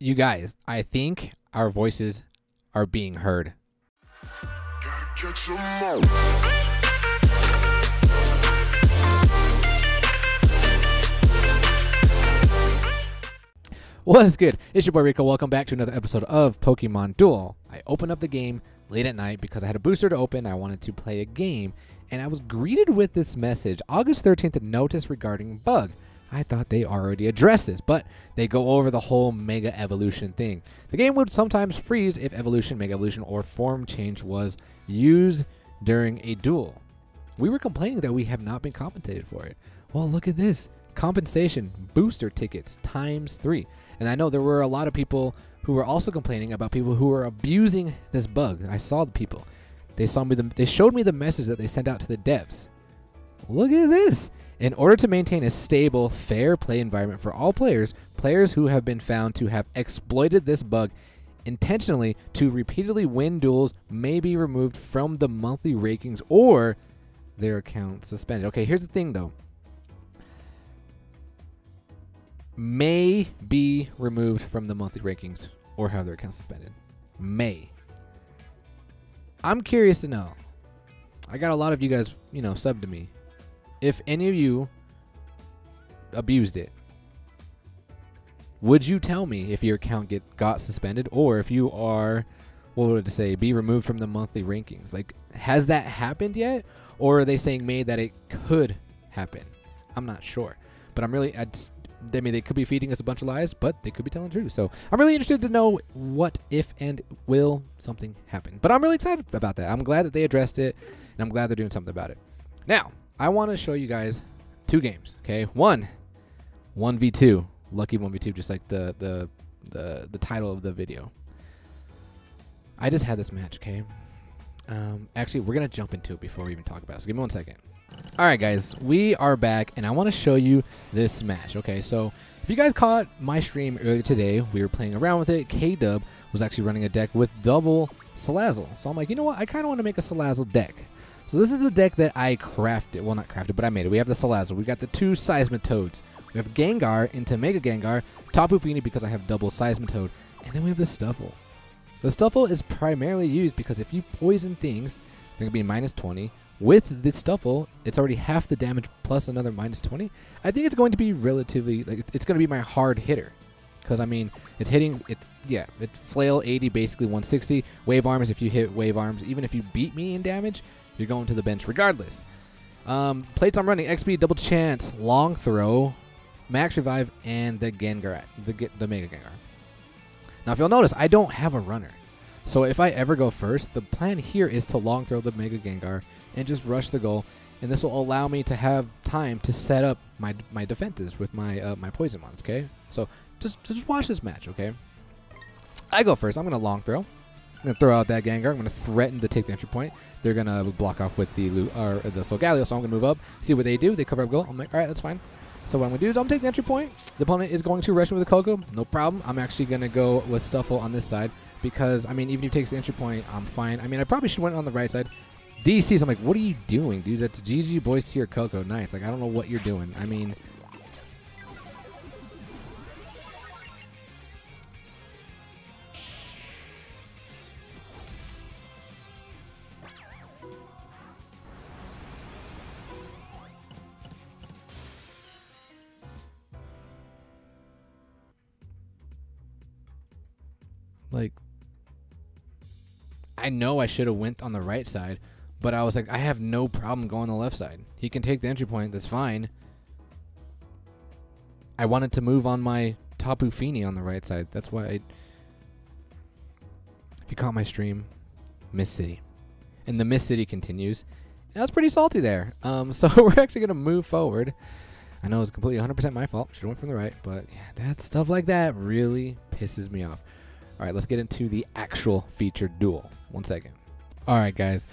You guys, I think our voices are being heard. What's good? It's your boy Rico. Welcome back to another episode of Pokemon Duel. I opened up the game late at night because I had a booster to open. I wanted to play a game, and I was greeted with this message. August 13th, a notice regarding bug. I thought they already addressed this, but they go over the whole Mega Evolution thing. The game would sometimes freeze if Evolution, Mega Evolution, or Form Change was used during a duel. We were complaining that we have not been compensated for it. Well, look at this. Compensation, booster tickets, ×3. And I know there were a lot of people who were also complaining about people who were abusing this bug. I saw the people. They showed me the message that they sent out to the devs. Look at this. In order to maintain a stable, fair play environment for all players, players who have been found to have exploited this bug intentionally to repeatedly win duels may be removed from the monthly rankings or their account suspended. Okay, here's the thing though. May be removed from the monthly rankings or have their account suspended. May. I'm curious to know. I got a lot of you guys, sub to me. If any of you abused it, would you tell me if your account got suspended or if you are, what would it say, be removed from the monthly rankings? Like, has that happened yet? Or are they saying May that it could happen? I'm not sure. But I mean, they could be feeding us a bunch of lies, but they could be telling the truth. So I'm really interested to know what, if, and will something happen. But I'm really excited about that. I'm glad that they addressed it, and I'm glad they're doing something about it. Now, I want to show you guys two games, okay? 1v2, lucky 1v2, just like the title of the video. I just had this match, okay? Actually, we're going to jump into it before we even talk about it, so give me 1 second. All right, guys, we are back, and I want to show you this match, okay? So if you guys caught my stream earlier today, we were playing around with it. K-Dub was actually running a deck with double Salazzle. So I'm like, you know what? I kind of want to make a Salazzle deck. So this is the deck that I crafted. Well, not crafted, but I made it. We have the Salazzle. We got the two Seismitoads. We have Gengar into Mega Gengar, Tapu Fini because I have double Seismitoad, and then we have the Stuffle. The Stuffle is primarily used because if you poison things, they're going to be -20. With the Stuffle, it's already half the damage plus another -20. I think it's going to be relatively, like, it's going to be my hard hitter. Because, I mean, it's hitting, it's Flail 80, basically 160. Wave Arms, if you hit Wave Arms, even if you beat me in damage, you're going to the bench regardless. Plates I'm running, XP, Double Chance, Long Throw, Max Revive, and the Gengar, the Mega Gengar. Now, if you'll notice, I don't have a runner. So if I ever go first, the plan here is to Long Throw the Mega Gengar and just rush the goal, and this will allow me to have time to set up my defenses with my my Poison Mons, okay? So just watch this match, okay? I go first. I'm going to Long Throw. I'm going to throw out that Gengar. I'm going to threaten to take the entry point. They're going to block off with the Solgaleo, so I'm going to move up, see what they do. They cover up goal. I'm like, all right, that's fine. So what I'm going to do is I'm going to take the entry point. The opponent is going to rush me with a Coco. No problem. I'm actually going to go with Stuffle on this side because, I mean, even if he takes the entry point, I'm fine. I mean, I probably should have went on the right side. DCs, I'm like, what are you doing, dude? That's GG boys to your Coco. Nice. Like, I don't know what you're doing. I mean, I know I should have went on the right side, but I was like, I have no problem going on the left side. He can take the entry point. That's fine. I wanted to move on my Tapu Fini on the right side. That's why if you caught my stream, Mist City. And the Mist City continues. And I was pretty salty there. So we're actually going to move forward. I know it's completely 100% my fault. Should have went from the right. But yeah, that stuff like that really pisses me off. All right, let's get into the actual featured duel. 1 second. All right, guys.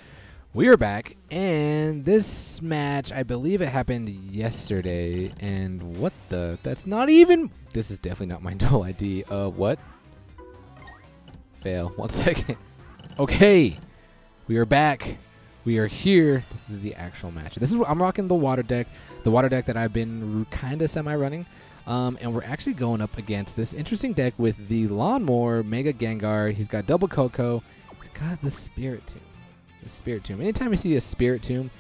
We are back, and this match, I believe it happened yesterday, and what the? That's not even... This is definitely not my duel ID. What? Fail. 1 second. Okay. We are back. We are here. This is the actual match. This is I'm rocking the water deck that I've been kind of semi-running. And we're actually going up against this interesting deck with the Lawnmower, Mega Gengar. He's got double Coco. He's got the Spirit Tomb. The Spirit Tomb. Anytime you see a Spirit Tomb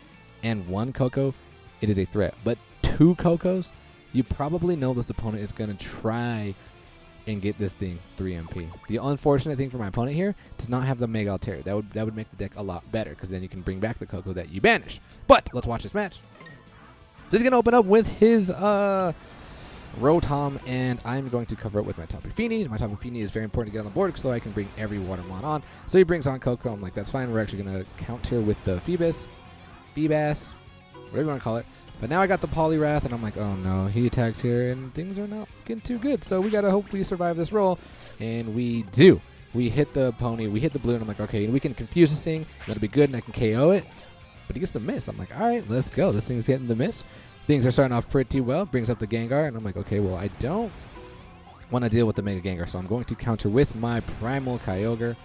and 1 Coco, it is a threat. But 2 Cocos, you probably know this opponent is going to try and get this thing 3 MP. The unfortunate thing for my opponent here does not have the Mega Altair. That would make the deck a lot better, because then you can bring back the Coco that you banished. But let's watch this match. So he's going to open up with his Rotom, and I'm going to cover it with my Tapu Fini. My Tapu Fini is very important to get on the board so I can bring every Watermon on. So he brings on Coco. I'm like, that's fine. We're actually going to counter with the Feebas, whatever you want to call it. But now I got the Poliwrath, and I'm like, oh no, he attacks here, and things are not looking too good. So we got to hope we survive this roll, and we do. We hit the pony, we hit the blue, and I'm like, okay, we can confuse this thing. That'll be good, and I can KO it. But he gets the miss. I'm like, all right, let's go. This thing's getting the miss. Things are starting off pretty well. Brings up the Gengar, and I'm like, okay, well, I don't want to deal with the Mega Gengar, so I'm going to counter with my Primal Kyogre.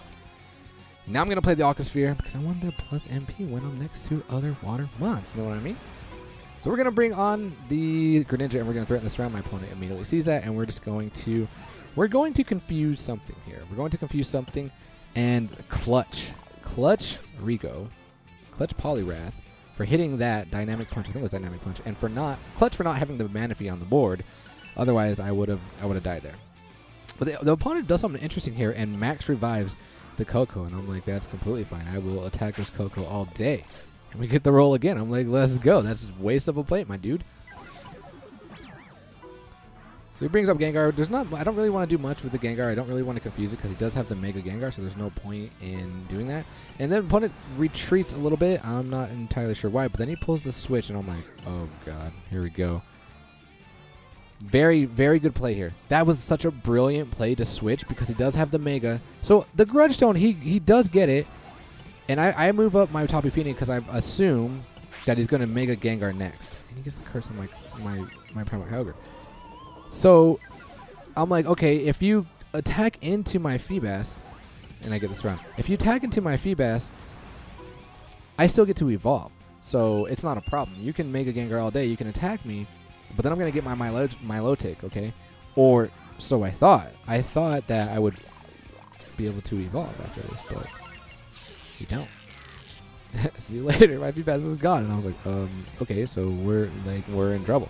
Now I'm going to play the Aquasphere because I want the plus MP when I'm next to other water mons. You know what I mean? So we're going to bring on the Greninja, and we're going to threaten this round. My opponent immediately sees that, and we're going to confuse something here. We're going to confuse something, and Clutch Rico, Clutch Poliwrath, for hitting that Dynamic Punch. I think it was Dynamic Punch, and Clutch for not having the Manaphy on the board. Otherwise, I would have died there. But the opponent does something interesting here, and Max revives the Coco, and I'm like, that's completely fine. I will attack this Coco all day. And we get the roll again. I'm like, let's go. That's a waste of a plate, my dude. So he brings up Gengar. I don't really want to do much with the Gengar. I don't really want to confuse it because he does have the Mega Gengar, so there's no point in doing that. And then opponent retreats a little bit. I'm not entirely sure why, but then he pulls the switch, and I'm like, oh god, here we go. Very, very good play here. That was such a brilliant play to switch because he does have the Mega. So the Grudge Stone, he does get it. And I move up my Tapu Fini because I assume that he's going to Mega Gengar next. And he gets the curse on my Primal Kyogre. So I'm like, okay, if you attack into my Feebas, and I get this round. If you attack into my Feebas, I still get to evolve. So it's not a problem. You can Mega Gengar all day. You can attack me, but then I'm going to get my Milotic, okay? Or so I thought. I thought that I would be able to evolve after this, but you don't. See you later. My Feebas is gone, and I was like, okay, so we're in trouble.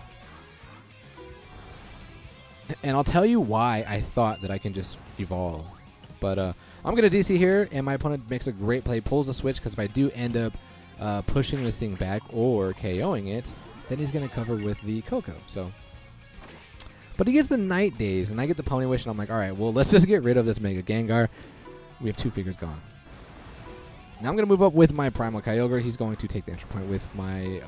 And I'll tell you why I thought that I can just evolve. But I'm going to DC here, and my opponent makes a great play, pulls the switch, because if I do end up pushing this thing back or KOing it, then he's going to cover with the Coco. So, but he gets the Night Days, and I get the Pony Wish, and I'm like, all right, well, let's just get rid of this Mega Gengar. We have 2 figures gone. Now I'm going to move up with my Primal Kyogre. He's going to take the entry point with my,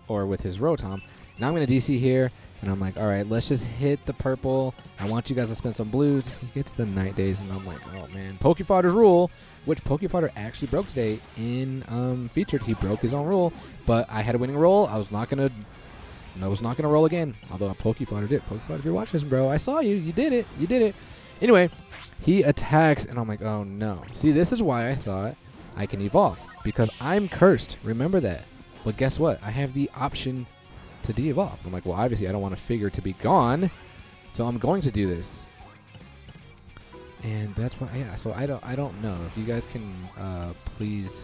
or with his Rotom. Now I'm going to DC here, and I'm like, all right, let's just hit the purple. I want you guys to spend some blues. He gets the Night Days, and I'm like, oh, man. Pokefodder's rule, which Pokefodder actually broke today in Featured. He broke his own rule, but I had a winning roll. I was not going to roll again, although Pokefodder did. Pokefodder, if you're watching this, bro, I saw you. You did it. You did it. Anyway, he attacks, and I'm like, oh, no. See, this is why I thought I can evolve, because I'm cursed. Remember that. But guess what? I have the option to de-evolve. I'm like, well, obviously I don't want a figure to be gone, so I'm going to do this. And that's why, yeah, so I don't know. If you guys can please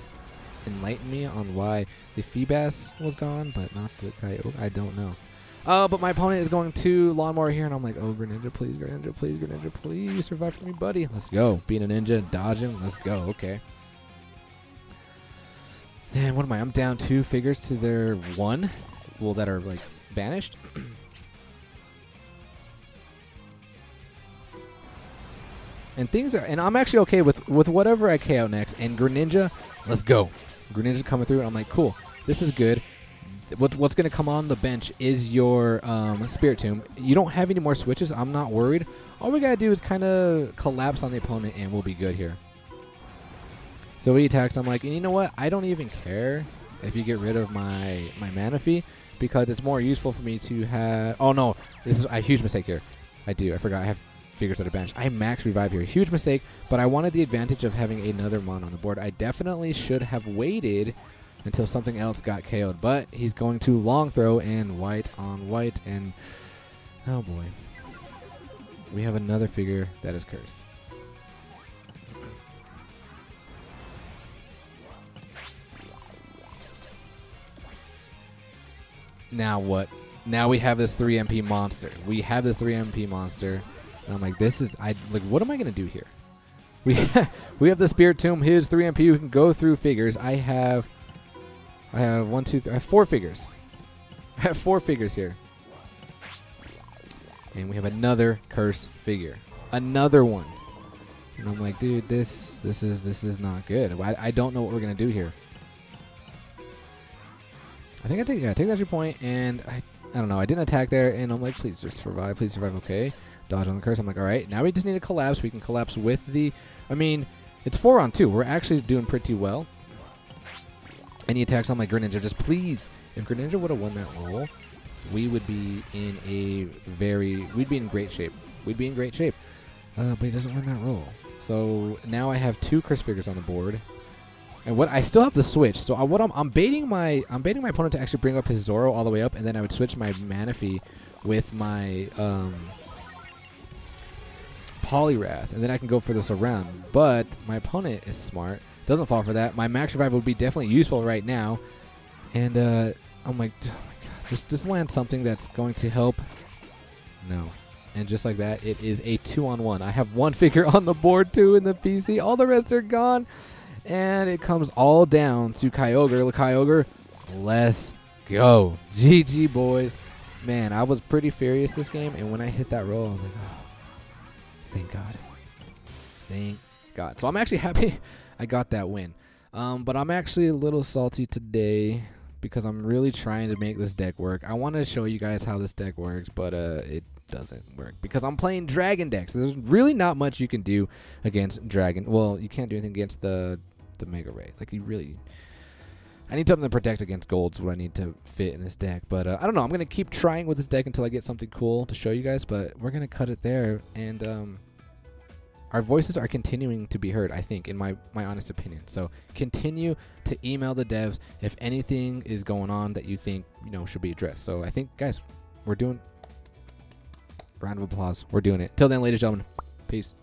enlighten me on why the Feebas was gone, but not the Kyogre. I don't know. But my opponent is going to Lawnmower here, and I'm like, oh, Greninja, please, Greninja, please, Greninja, please survive for me, buddy. Let's go. Being a ninja, dodging, let's go. Okay. And what am I? I'm down 2 figures to their 1. Well, that are like banished. And things are, and I'm actually okay with whatever I KO next. And Greninja, let's go. Greninja coming through, and I'm like, cool, this is good. What's going to come on the bench is your Spirit Tomb. You don't have any more switches. I'm not worried. All we got to do is kind of collapse on the opponent, and we'll be good here. So he attacks. I'm like, and you know what? I don't even care if you get rid of my Manaphy, because it's more useful for me to have... Oh, no. This is a huge mistake here. I forgot I have figures that are benched. I max revive here. Huge mistake, but I wanted the advantage of having another mon on the board. I definitely should have waited until something else got KO'd, but he's going to long throw and white on white, and Oh boy. We have another figure that is cursed. Now what? Now we have this 3 MP monster. We have this 3 MP monster. And I'm like, this is like what am I gonna do here? We have the Spirit Tomb, his 3 MP who can go through figures. I have 1, 2, 3, I have 4 figures. I have 4 figures here. And we have another cursed figure. Another one. And I'm like, dude, this is not good. I don't know what we're gonna do here. I think I take that 2 point, and I don't know. I didn't attack there, and I'm like, please just survive. Please survive. Okay. Dodge on the curse. I'm like, all right. Now we just need to collapse. We can collapse with the. I mean, it's 4 on 2. We're actually doing pretty well. Any attacks on my Greninja, just please. If Greninja would have won that roll, we would be in we'd be in great shape. We'd be in great shape. But he doesn't win that roll. So now I have 2 curse figures on the board. And what I still have the switch. So I'm baiting my opponent to actually bring up his Zoro all the way up, and then I would switch my Manaphy with my Poliwrath, and then I can go for this around. But my opponent is smart. Doesn't fall for that. My Max Revive would be definitely useful right now. And I'm like, oh my god, just land something that's going to help. No. And just like that, it is a 2-on-1. I have 1 figure on the board too in the PC. All the rest are gone. And it comes all down to Kyogre. Kyogre, let's go. GG, boys. Man, I was pretty furious this game. And when I hit that roll, I was like, oh, thank God. Thank God. So I'm actually happy I got that win. But I'm actually a little salty today because I'm really trying to make this deck work. I want to show you guys how this deck works, but it doesn't work because I'm playing Dragon decks. There's really not much you can do against Dragon. Well, you can't do anything against the Mega Ray. Like, you really... I need something to protect against golds, what I need to fit in this deck. But I don't know. I'm going to keep trying with this deck until I get something cool to show you guys. But we're going to cut it there. And our voices are continuing to be heard, I think, in my honest opinion. So continue to email the devs if anything is going on that you think, should be addressed. So I think, guys, we're doing... Round of applause. We're doing it. Till then, ladies and gentlemen, peace.